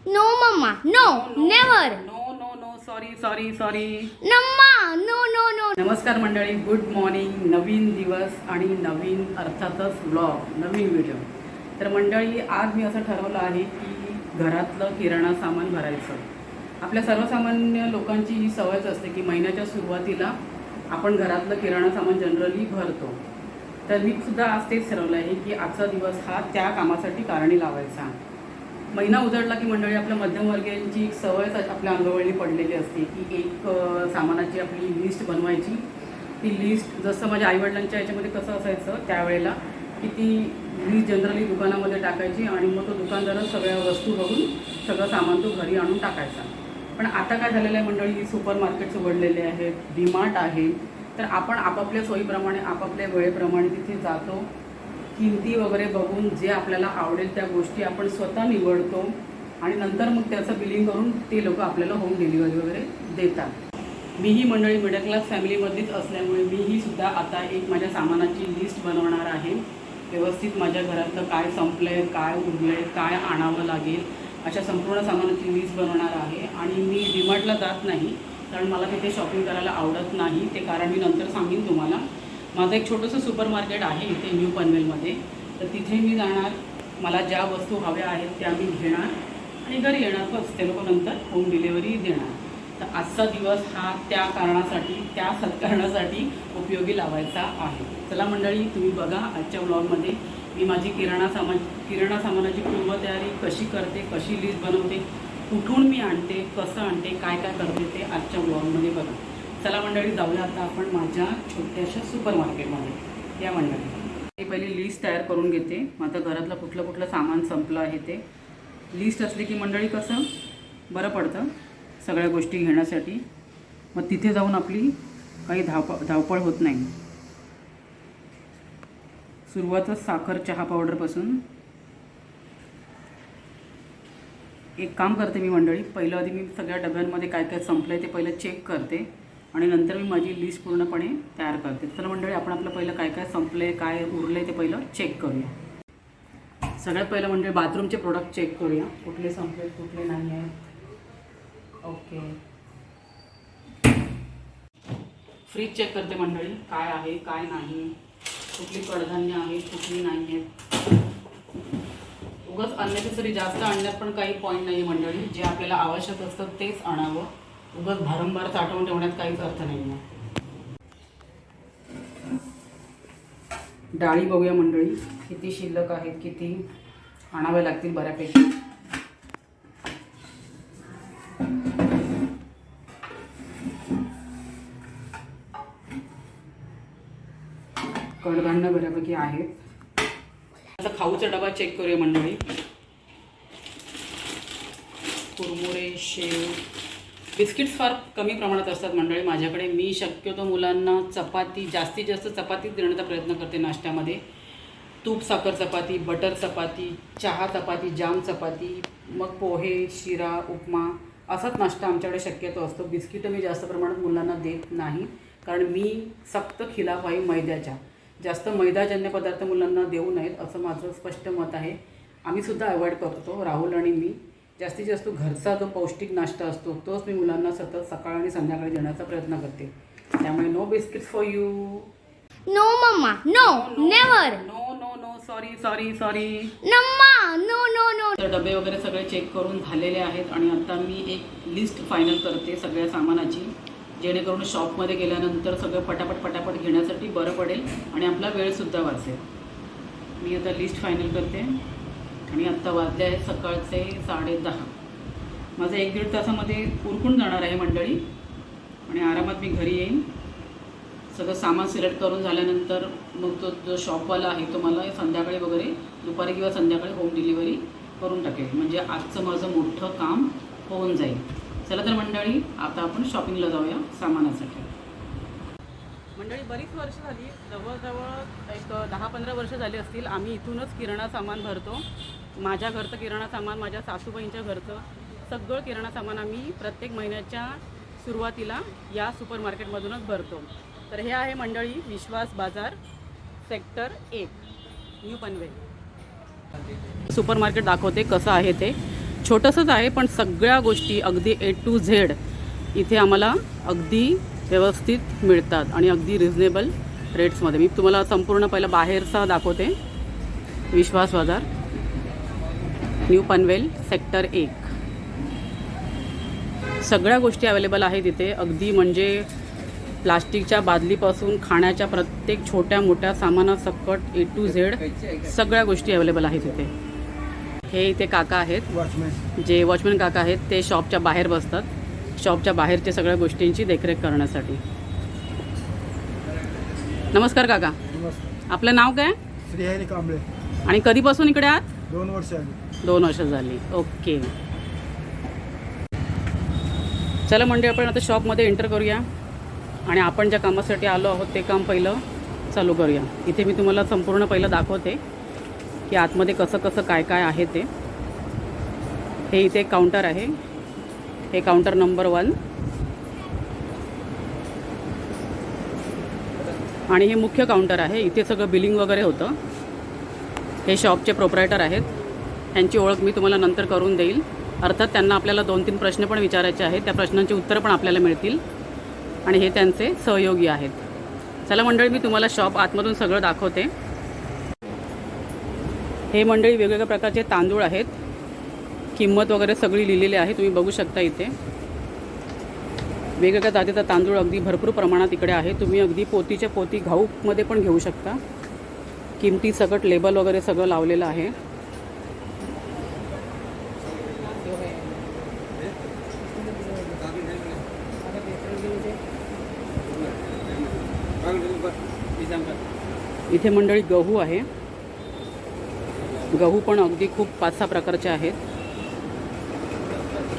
No, Mama. No, never. No no no sorry sorry sorry. Namma. No, no, no. नमस्कार मंडळी, good morning. नवीन दिवस आणि नवीन अर्थातच vlog, नवीन video. तर मंडळी, आज मी असं ठरवलं आहे की घरातलं किराणा सामान भरायचं. आपल्या सर्वसामान्य लोकांची ही सवयच असते की महिन्याच्या सुरुवातीला आपण घरातलं किराणा सामान जनरली भरतो. तर मी सुद्धा आज तेच ठरवलं आहे की आजचा दिवस हा त्या कामासाठी कारणी लावायचा. महिना उजळला की मंडळी आपल्या मध्यमवर्गीयांची एक सवयच आपल्या अंगवळणी पडलेली असते की एक सामानाची आपली लिस्ट बनवायची. ती लिस्ट जसं माझ्या आईवडिलांच्या याच्यामध्ये कसं असायचं त्यावेळेला की ती लिस्ट जनरली दुकानामध्ये टाकायची आणि मग तो दुकानदारच सगळ्या वस्तू बघून सगळं सामान तो घरी आणून टाकायचा. पण आता काय झालेलं आहे मंडळी, सुपर मार्केट्स उघडलेले आहेत, डीमार्ट आहे. तर आपण आपापल्या सोयीप्रमाणे आपापल्या वेळेप्रमाणे तिथे जातो. किमती वगैरे बघून जे आपल्याला आवडेल त्या गोष्टी आपण स्वतः निवडतो आणि नंतर मग त्याचं बिलिंग करून ते लोक आपल्याला होम डिलिव्हरी वगैरे देतात. मीही मंडळी मिडल क्लास फॅमिलीमध्येच असल्यामुळे मीही सुद्धा आता एक माझ्या सामानाची लिस्ट बनवणार आहे. व्यवस्थित माझ्या घरातलं काय संपलं आहे, काय उरलं आहे, काय आणावं लागेल, अशा संपूर्ण सामानाची लिस्ट बनवणार आहे. आणि मी डीमार्टला जात नाही कारण मला तिथे शॉपिंग करायला आवडत नाही. ते कारण मी नंतर सांगेन तुम्हाला. माझं एक छोटंसं सुपर मार्केट आहे इथे न्यू पनवेलमध्ये. तर तिथे मी जाणार, मला ज्या वस्तू हव्या आहेत त्या मी घेणार आणि घरी येणार. बस ते लोक नंतर होम डिलिव्हरी देणार. तर आजचा दिवस हा त्या कारणासाठी, त्या सत्कारणासाठी उपयोगी लावायचा आहे. चला मंडळी, तुम्ही बघा आजच्या व्लॉगमध्ये मी माझी किराणा सामानाची पूर्वतयारी कशी करते, कशी लिस्ट बनवते, कुठून मी आणते, कसं आणते, काय काय करते ते आजच्या व्लॉगमध्ये बघा. चला मंडळी, जाऊया आता आपण माझ्या छोट्याशा सुपर मार्केटमध्ये. या मंडळी, मी पहिली लिस्ट तयार करून घेते. मग आता घरातलं कुठलं सामान संपलं आहे ते. लिस्ट असली की मंडळी कसं बरं पडतं सगळ्या गोष्टी घेण्यासाठी. मग तिथे जाऊन आपली काही धावपळ होत नाही. सुरुवातच साखर, चहा पावडरपासून. एक काम करते मी मंडळी, पहिलं आधी मी सगळ्या डब्यांमध्ये काय काय संपलं आहे ते पहिलं चेक करते आणि नंतर मी माझी लिस्ट पूर्णपणे तयार करते. तर मंडळी, आपण आपलं पहिलं काय काय संपलं आहे, काय उरलं आहे ते पहिलं चेक करूया. सगळ्यात पहिलं म्हणजे बाथरूमचे प्रोडक्ट चेक करूया, कुठले संपले कुठले नाही आहेत. ओके, फ्रीज चेक करते मंडळी, काय आहे काय नाही, कुठली कडधान्य आहेत कुठली नाही आहेत. उगाच अननेसेसरी जास्त आणण्यात पण काही पॉईंट नाही मंडळी. जे आपल्याला आवश्यक असतं तेच आणावं. उगाच भारंभार साठवून ठेवण्यात काहीच अर्थ नाही आहे. डाळी बघूया मंडळी, किती शिल्लक आहेत, किती आणाव्या लागतील बऱ्यापैकी. कडधान्य बऱ्यापैकी आहेत. आता खाऊचा डबा चेक करूया मंडळी. कुरमुरे, शेव, बिस्किट्स फार कमी प्रमाणात असतात मंडळी माझ्याकडे. मी शक्यतो मुलांना चपाती, जास्तीत जास्त चपातीच देण्याचा प्रयत्न करते नाश्त्यामध्ये. तूप साखर चपाती, बटर चपाती, चहा चपाती, जाम चपाती, मग पोहे, शिरा, उपमा असाच नाश्ता आमच्याकडे शक्यतो असतो. बिस्किटं मी जास्त प्रमाणात मुलांना देत नाही कारण मी सक्त खिलाफ आहे मैद्याच्या. जास्त मैदाजन्य पदार्थ मुलांना देऊ नयेत असं माझं स्पष्ट मत आहे. आम्हीसुद्धा अवॉइड करतो, राहुल आणि मी. जास्तीत जास्त घरचा जो पौष्टिक नाश्ता असतो तोच मी मुलांना सतत सकाळ आणि संध्याकाळी देण्याचा प्रयत्न करते. त्यामुळे no biscuits for you. No, Mama. No, never. No no no sorry sorry sorry. Namma. No, no, no. तर डबे वगैरे सगळे चेक करून झालेले आहेत आणि आता मी एक लिस्ट फायनल करते सगळ्या सामानाची, जेणेकरून शॉपमध्ये गेल्यानंतर सगळं पटापट घेण्यासाठी बरं पडेल आणि आपला वेळसुद्धा वाचेल. मी आता लिस्ट फायनल करते आणि आत्ता वाजले आहे सकाळचे 10:30. माझं 1-1.5 तासामध्ये उरकून जाणार आहे मंडळी आणि आरामात मी घरी येईन. सगळं सामान सिलेक्ट करून झाल्यानंतर मग तो जो शॉपवाला आहे तो मला संध्याकाळी वगैरे दुपारी किंवा संध्याकाळी होम डिलिव्हरी करून टाकेल. म्हणजे आजचं माझं मोठं काम होऊन जाईल. चला तर मंडळी, आता आपण शॉपिंगला जाऊया सामानासाठी. मंडळी, बरीच वर्ष झाली, जवळजवळ एक 10-15 वर्ष झाली असतील आम्ही इथूनच किराणा सामान भरतो. माझ्या घरचं किराणा सामान, माझ्या सासूबाईंच्या घरचं सगळं किराणा सामान आम्ही प्रत्येक महिन्याच्या सुरुवातीला या सुपर मार्केटमधूनच भरतो. तर हे आहे मंडळी विश्वास बाजार, sector 1, new Panvel. Super market दाखवते कसं आहे ते. छोटंसंच आहे, पण सगळ्या गोष्टी अगदी A to Z इथे आम्हाला अगदी व्यवस्थित मिळतात आणि अगदी रिझनेबल रेट्समध्ये. मी तुम्हाला संपूर्ण पहिलं बाहेरचा दाखवते. विश्वास बाजार, न्यू पनवेल, सेक्टर 1. सगळ्या गोष्टी अवेलेबल आहेत इथे. अगदी म्हणजे प्लास्टिकच्या बादलीपासून खाण्याच्या प्रत्येक छोट्या मोठ्या सामानासकट A to Z सगळ्या गोष्टी अवेलेबल आहेत इथे. हे इथे काका आहेत, जे वॉचमॅन काका आहेत. ते शॉपच्या बाहेर बसतात, शॉपच्या बाहेरच्या सगळ्या गोष्टींची देखरेख करण्यासाठी. नमस्कार काका, आपलं नाव काय? श्रीहरी कांबळे. आणि कधीपासून इकडे आहात? 2 वर्ष आली. 2 वर्ष झाली. ओके, चला मंडळी, आपण आता शॉपमध्ये एंटर करूया आणि आपण ज्या कामासाठी आलो आहोत ते काम पहिलं चालू करूया. इथे मी तुम्हाला संपूर्ण पहिलं दाखवते की आतमध्ये कसं कसं काय काय आहे ते. हे इथे काउंटर आहे, हे काउंटर नंबर 1 आणि हे मुख्य काउंटर आहे. इथे सगळं बिलिंग वगैरे होतं. हे शॉपचे प्रोप्रायटर आहेत, त्यांची ओळख मी तुम्हाला नंतर करून देईल. अर्थात त्यांना आपल्याला 2-3 प्रश्न पण विचारायचे आहेत, त्या प्रश्नांची उत्तरं पण आपल्याला मिळतील आणि हे त्यांचे सहयोगी आहेत. चला मंडळी, मी तुम्हाला शॉप आतमधून सगळं दाखवते. हे मंडळी वेगवेगळ्या प्रकारचे तांदूळ आहेत, किंमत वगैरे सगळी लिहिलेली आहे, तुम्ही बघू शकता. इथे वेगवेगळ्या जातीचा तांदूळ अगदी भरपूर प्रमाणात इकडे आहे. तुम्ही अगदी पोतीच्या पोती घाऊकमध्ये पण घेऊ शकता. किमती सकट लेबल वगैरे सगळं लावलेलं आहे. इथे मंडळी गहू आहे. गहू पण अगदी खूप 5-6 प्रकारचे आहेत.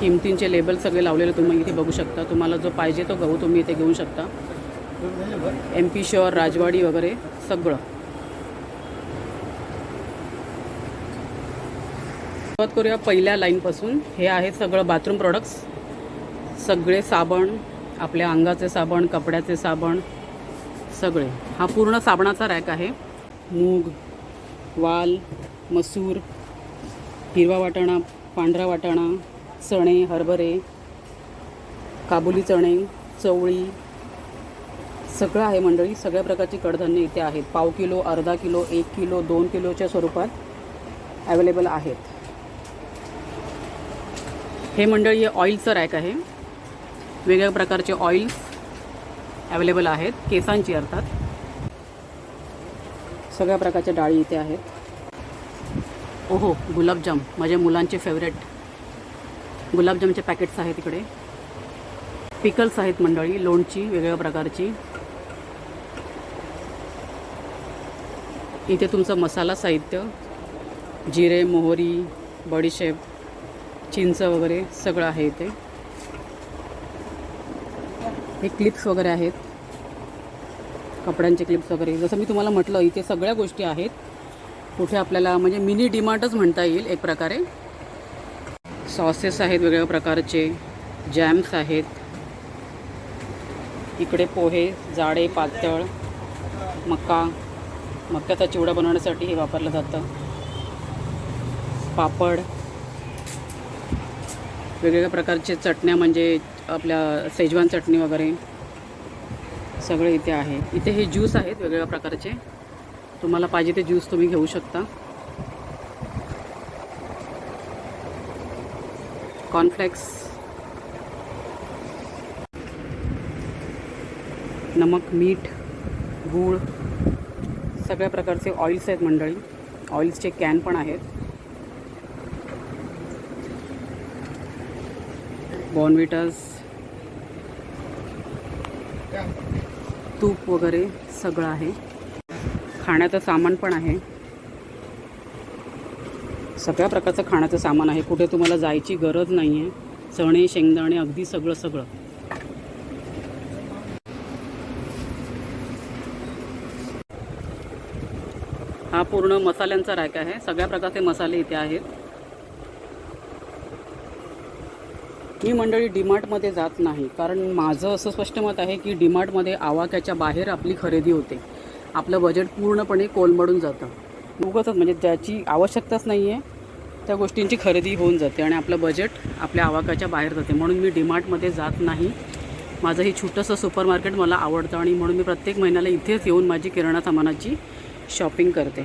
किमतींचे लेबल सगळे लावलेले तुम्ही इथे बघू शकता. तुम्हाला जो पाहिजे तो गहू तुम्ही इथे घेऊ शकता. MP श्योर, राजवाडी वगैरे सगळं. सुरुवात करूया पहिल्या लाईनपासून. हे आहे सगळं बाथरूम प्रोडक्ट्स, सगळे साबण, आपल्या अंगाचे साबण, कपड्याचे साबण सगळे. हा पूर्ण साबणाचा रॅक आहे. मूग, वाल, मसूर, हिरवा वाटाणा, पांढरा वाटाणा, चणे, हरभरे, काबुली चणे, चवळी सगळं आहे मंडळी. सगळ्या प्रकारची कडधान्य इथे आहेत. 1/2 किलो, अर्धा किलो, 1 किलो, 2 किलोच्या स्वरूपात अवेलेबल आहेत. हे मंडळी हे ऑइलचं रॅक आहे. वेगवेगळ्या प्रकारचे ऑइल्स अवेलेबल आहेत, केसांची अर्थात. सगळ्या प्रकारच्या डाळी इथे आहेत. ओहो, गुलाबजाम, माझ्या मुलांचे फेवरेट गुलाबजामचे पॅकेट्स आहेत इकडे. पिकल्स आहेत मंडळी, लोणची वेगवेगळ्या प्रकारची. इथे तुमचं मसाला साहित्य, जिरे, मोहरी, बडीशेप, चिंच वगैरे सगळं आहे इथे. हे क्लिप्स वगैरे आहेत, कपड्यांचे क्लिप्स वगैरे. जसं मी तुम्हाला म्हटलं, इथे सगळ्या गोष्टी आहेत. कुठे आपल्याला म्हणजे मिनी डीमार्टच म्हणता येईल एक प्रकारे. सॉसेस आहेत वेगवेगळ्या प्रकारचे, जॅम्स आहेत. इकडे पोहे, जाडे, पातळ, मक्याचा चिवडा बनवण्यासाठी हे वापरलं जातं. पापड, वेगवेगळ्या प्रकारचे चटण्या म्हणजे आपल्या शेजवान चटणी वगैरे सगळे इथे आहे. इथे हे ज्यूस आहेत वेगवेगळ्या प्रकारचे. तुम्हाला पाहिजे ते ज्यूस तुम्ही घेऊ शकता. कॉर्नफ्लेक्स, नमक, मीठ, गूळ, सगळ्या प्रकारचे ऑइल्स आहेत मंडळी. ऑइल्सचे कॅन पण आहेत. बॉर्नव्हिटास, तूप वगैरे सगळं आहे. खाण्याचं सामान पण आहे. सगळ्या प्रकारचं खाण्याचं सामान आहे. कुठे तुम्हाला जायची गरज नाही आहे. चणे, शेंगदाणे अगदी सगळं. हा पूर्ण मसाल्यांचा रॅक आहे. सगळ्या प्रकारचे मसाले इथे आहेत. मी मंडळी डीमार्टमध्ये जात नाही, कारण माझं असं स्पष्ट मत आहे की डीमार्टमध्ये आवाक्याच्या बाहेर आपली खरेदी होते. आपलं बजेट पूर्णपणे कोलमडून जातं. उगाचच म्हणजे ज्याची आवश्यकताच नाही आहे त्या गोष्टींची खरेदी होऊन जाते आणि आपलं बजेट आपल्या आवाकाच्या बाहेर जाते. म्हणून मी डीमार्टमध्ये जात नाही. माझं हे छोटंसं सुपर मार्केट मला आवडतं आणि म्हणून मी प्रत्येक महिन्याला इथेच येऊन माझी किराणा सामानाची शॉपिंग करते.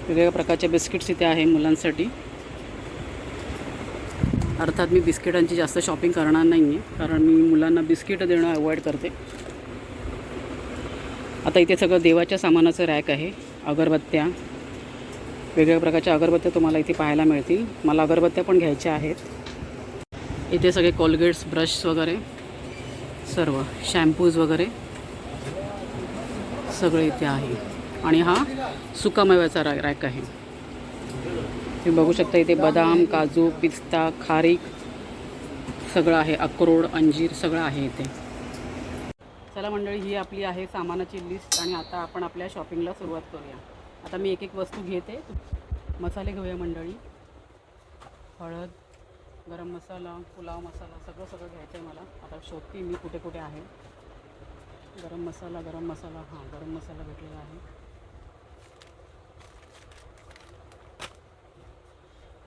वेगवेगळ्या प्रकारचे बिस्किट्स इथे आहे मुलांसाठी. अर्थात मी बिस्किटांची जास्त शॉपिंग करणार नाही आहे, कारण मी मुलांना बिस्किट देणं अवॉइड करते. आता इथे सगळं देवाच्या सामानाचं रॅक आहे. अगरबत्त्या, वेगवेगळ्या प्रकारच्या अगरबत्त्या तुम्हाला इथे पाहायला मिळतील. मला अगरबत्त्या पण घ्यायच्या आहेत. इथे सगळे कोलगेट्स, ब्रश वगैरे, सर्व शॅम्पूज वगैरे सगळे इथे आहे. आणि हा सुकामेव्याचा रॅक आहे. तुम्ही बघू शकता इथे बदाम, काजू, पिस्ता, खारीक सगळं आहे. अक्रोड, अंजीर सगळं आहे इथे. चला मंडळी, ही आपली आहे सामानाची लिस्ट आणि आता आपण आपल्या शॉपिंगला सुरुवात करूया. आता मी एक एक वस्तू घेते. मसाले घेऊया मंडळी. हळद, गरम मसाला, पुलाव मसाला सगळं घ्यायचं आहे मला. आता शोधते मी कुठे कुठे आहे. गरम मसाला, गरम मसाला भेटलेला आहे.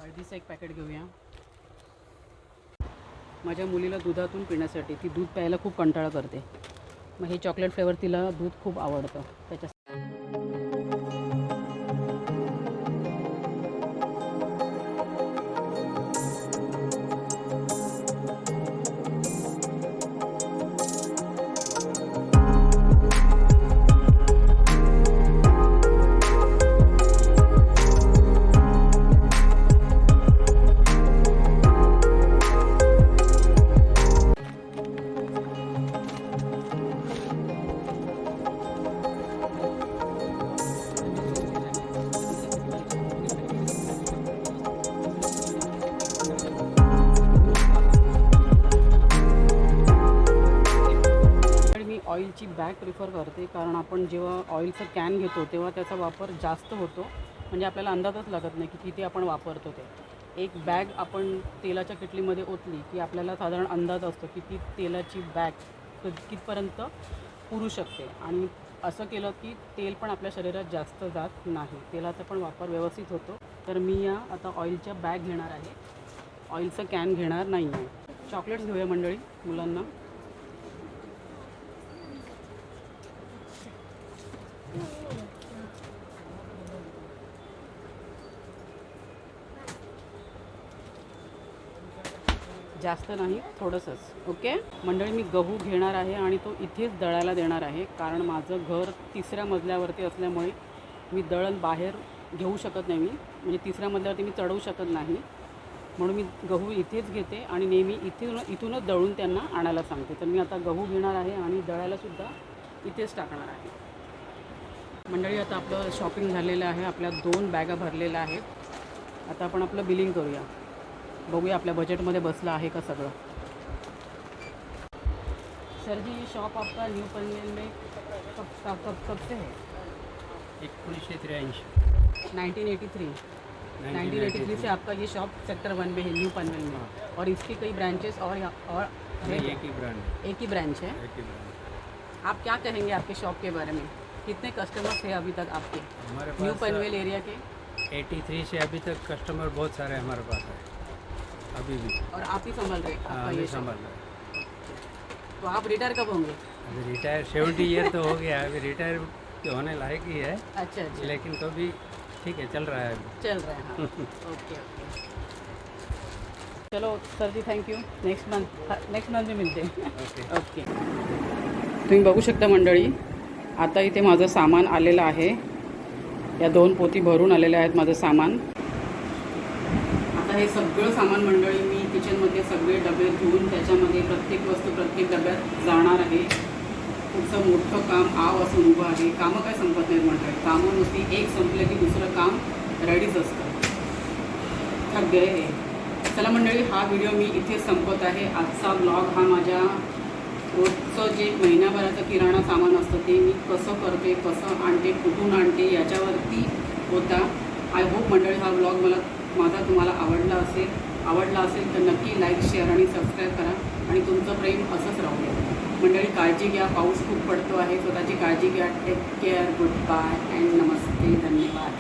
हळदीचं एक पॅकेट घेऊया. माझ्या मुलीला दुधातून पिण्यासाठी, ती दूध प्यायला खूप कंटाळा करते. मग हे चॉकलेट फ्लेवर तिला दूध खूप आवडतं त्याच्या. ऑइलची बॅग प्रिफर करते, कारण आपण जेव्हा ऑइलचं कॅन घेतो तेव्हा त्याचा वापर जास्त होतो. म्हणजे आपल्याला अंदाजच लागत नाही की किती आपण वापरतो ते. एक बॅग आपण तेलाच्या किटलीमध्ये ओतली की आपल्याला साधारण अंदाज असतो की ती तेलाची बॅग कितपर्यंत पुरू शकते. आणि असं केलं की तेल पण आपल्या शरीरात जास्त जात नाही, तेलाचा पण वापर व्यवस्थित होतो. तर मी या आता ऑइलच्या बॅग घेणार आहे, ऑइलचं कॅन घेणार नाही आहे. चॉकलेट्स घेऊया मंडळी मुलांना. जास्त नाही, थोडंसंच. ओके मंडळी, मी गहू घेणार आहे आणि तो इथेच दळायला देणार आहे, कारण माझं घर 3ऱ्या मजल्यावरती असल्यामुळे मी दळण बाहेर घेऊ शकत नाही. म्हणजे 3ऱ्या मजल्यावरती मी चढवू शकत नाही, म्हणून मी गहू इथेच घेते आणि नेहमी इथूनच दळून त्यांना आणायला सांगते. तर मी आता गहू घेणार आहे आणि दळायलासुद्धा इथेच टाकणार आहे. मंडळी, आता आपलं शॉपिंग झालेलं आहे. आपल्या 2 बॅगा भरलेल्या आहेत. आता आपण आपलं बिलिंग करूया, बघूया आपल्या बजेटमध्ये बसलं आहे का सगळं. सर जी, ये शॉप आपका न्यू पनवेल में कब से है? 1983 से आपका ये शॉप सेक्टर 1 में है, न्यू पनवेल में. और इसकी कई ब्रांचेस और है? एक ही ब्रांच है. आप क्या कहेंगे आपके शॉप के बारे में? कितने कस्टमर्स हैं अभी तक आपके हमारे न्यू पास पनवेल एरिया के? 83 से अभी तक कस्टमर बहुत सारे हमारे पास है अभी भी. और आप ही संभाल रहे हैं आपका ये शॉप? संभाल रहे. तो आप रिटायर कब होंगे? अभी रिटायर 70 ईयर तो हो गया, अभी रिटायर होने लायक ही है, अच्छा अच्छा, लेकिन तो भी ठीक है, चल रहा है अभी. चल रहा है. हाँ. ओके. चलो सर जी, थँक्यू. नेक्स्ट मंथ में मिलते हैं. ओके. तुम्ही बघू शकता मंडळी, आता इथे माझं सामान आलेलं आहे. या 2 पोती भरून आलेल्या आहेत माझं सामान. आता हे सगळं सामान मंडळी मी किचनमध्ये सगळे डबे धुवून त्याच्यामध्ये प्रत्येक वस्तू प्रत्येक डब्यात जाणार आहे. पुढचं मोठं काम आवासून उभं आहे. कामं काय संपत नाहीत मंडळी. कामं नुसती एक संपलं की दुसरं काम रेडीच असतं. थक गए. चला मंडळी, हा व्हिडिओ मी इथेच संपत आहे. आजचा ब्लॉग हा माझ्या रोजचं जे महिन्याभराचं किराणा सामान असतं ते मी कसं करते, कसं आणते, कुठून आणते याच्यावरती होता. आय होप मंडळी हा ब्लॉग माझा तुम्हाला आवडला असेल तर नक्की लाईक, शेअर आणि सबस्क्राईब करा आणि तुमचं प्रेम असंच राहू द्या. मंडळी, काळजी घ्या. पाऊस खूप पडतो आहे. स्वतःची काळजी घ्या. Take care. Good bye and नमस्ते. धन्यवाद.